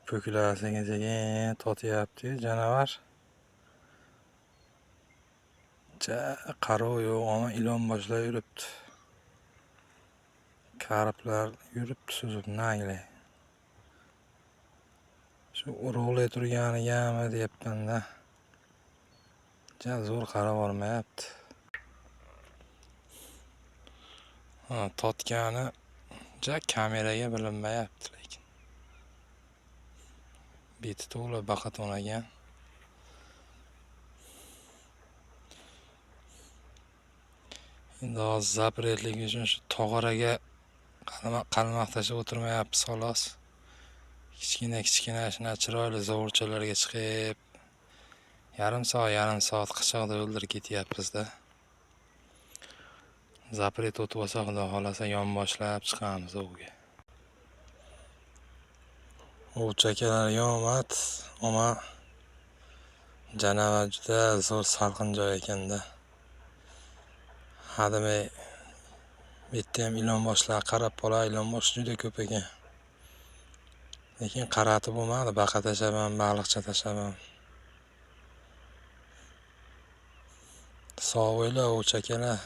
Po'klar sekin totyapti janavar. Qarov yo'q, ama ilon boshlab yuribdi. Karplar yuribdi suzib naglay. Shu urug'lay turganigami deyapman-da. Zo'r qarab olmayapti. Totgani kameraga bilinmayapti lekin. Beti to'la baqa to'nagan. Endi hozir zapretlik uchun shu tog'oraga qalmoq tashlab o'tirmayapmiz xolos. Kichkina shuna chiroyli zovurchalarga chiqib yarim soat qichoqda o'ldirib ketyapmiz-da. Zapret o'tib olsa, xudo xolasa yonboshlab chiqamiz ovga. Ovchakalar omad, ama janavar juda zo'r salqin joy ekanda. Hademay bu yerda ham ilon boshlar qarab qolay, ilon bosh juda ko'p ekan. Lekin qaratib bo'lmadi, baqa tashaman, baliqcha tashaman. Sog' bo'la ovchakalar.